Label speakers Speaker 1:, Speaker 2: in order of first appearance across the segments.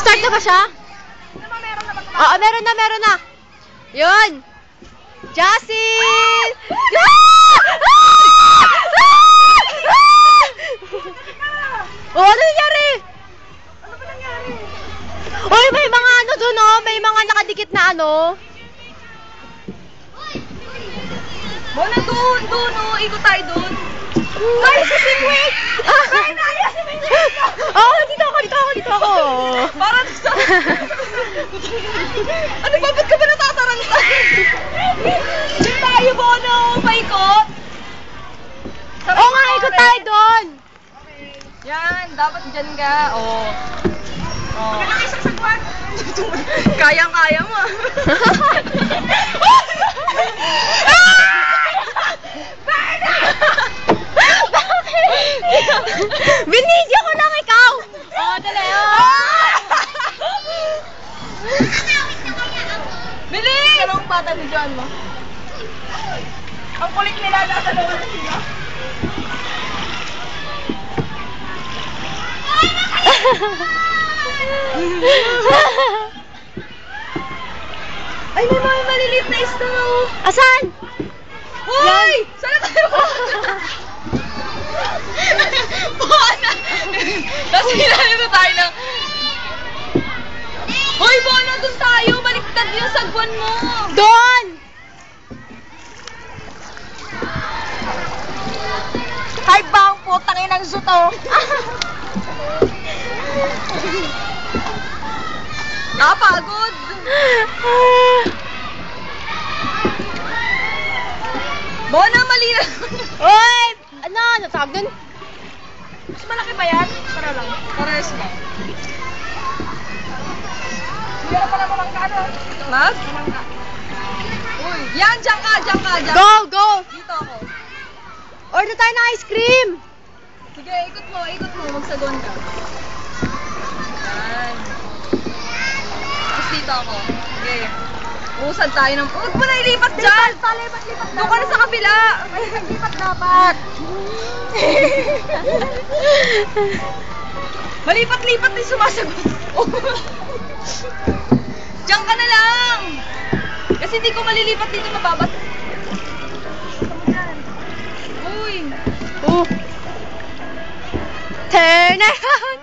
Speaker 1: Nag-start na ba siya? Oo, meron na. Yun. Jasin! Oh, ano nangyari? Uy, may mga ano dun, oh. May mga nakadikit na ano.
Speaker 2: Bona, doon, oh. Ikot tayo doon. Ay, si Pingwit! Ay, naya si Pingwit!
Speaker 1: Oh, dito ako.
Speaker 2: Parang sa... Ano ba? Ba't ka ba natataranta? Hindi tayo, Bono! Paikot!
Speaker 1: Oo nga, ikot tayo doon.
Speaker 2: Yan, dapat dyan ka. Oh. Magandang isang sagwan. Kayang-kaya mo.
Speaker 1: Binidyo ko lang ikaw. Oh, dali.
Speaker 2: Bilis! Anong bata ni John mo? Ang kulit nila, nasa naman na sila. Ay, may mga maliliit na isda, oh.
Speaker 1: Asan?
Speaker 2: Hoy! Saan tayo? Bona! Tapos hinali mo tayo ng... Hoy, Bona! Doon tayo! Baliktad yung sagwan mo!
Speaker 1: Doon!
Speaker 2: Hi, bang! Putang inang zuto! Nakapagod! Bona, mali na!
Speaker 1: Oy! Ano tawag dun?
Speaker 2: Mas malaki ba yan? Para lang. Pares lang. Hindi na pala mamangka, ano? Mag? Mamangka. Uy, yan! Diyan ka!
Speaker 1: Go!
Speaker 2: Dito ako.
Speaker 1: Order tayo ng ice cream!
Speaker 2: Sige, ikot mo. Magsagon ka. Yan. Tapos dito ako. Sige. Usad tayo ng... Huwag mo na ilipat dyan!
Speaker 1: Lipat
Speaker 2: Doon ka na sa kabila!
Speaker 1: Lipat dapat!
Speaker 2: Malipat-lipat na yung sumasagot. Diyan ka na lang! Kasi hindi ko malilipat dito, mababat. Uy!
Speaker 1: Oh! Turn around!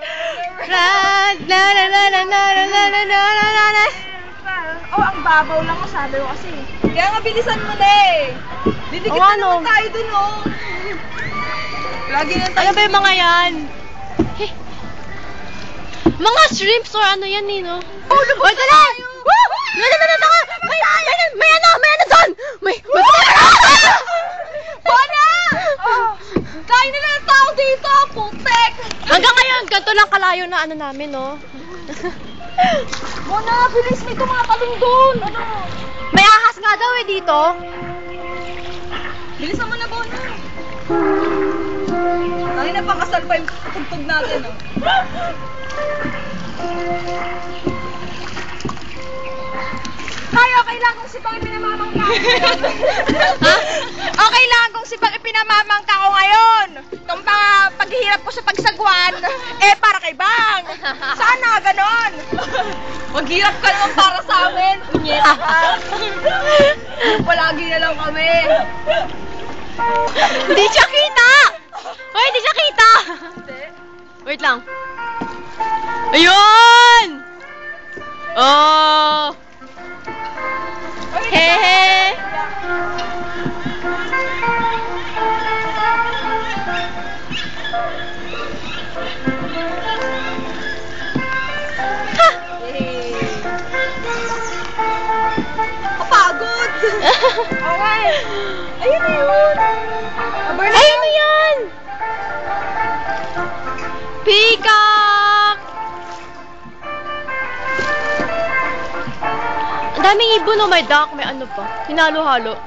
Speaker 2: Oh, ang babaw lang ko, sabi ko kasi. Kaya nga bilisan mo na eh. Didikit
Speaker 1: Oo,
Speaker 2: na
Speaker 1: ano?
Speaker 2: naman tayo dun, oh. Lagi na tayo.
Speaker 1: Ano ba yung mga yan? Hey. Mga shrimps or ano yan eh, no?
Speaker 2: Oh, lubos na tayo!
Speaker 1: May ano doon! May
Speaker 2: Bona! Oh, kain na lang tao dito, putek!
Speaker 1: Hanggang ngayon, ganito lang kalayo na ano namin, no?
Speaker 2: Bona, bilis, may tumatalong doon! Ano?
Speaker 1: May ahas nga daw eh dito.
Speaker 2: Bilisan mo na, Bona. Tayo na pakasal pa yung tugtog natin, oh. Tayo, okay lang kung sipang ipinamamangka ko ngayon.
Speaker 1: Ha?
Speaker 2: Okay lang kung sipang ipinamamangka ko ngayon. Itong mga paghihirap ko sa pagsagwan, para kay Bang. Sana, ganon. Maghirap ka naman para sa amin. Punyeta ka. Palagi na lang kami.
Speaker 1: Hindi siya kita! Hoy, hindi siya kita! Wait lang. Ayun! Oh! Hehe!
Speaker 2: Kapagod! Okay. Ayun na yun.
Speaker 1: Ay, ano yan? Peacock! Ang daming ibon, oh. May duck, may ano pa. Hinalo-halo.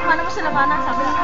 Speaker 2: Paano mo sila, Pana? Sabi lang.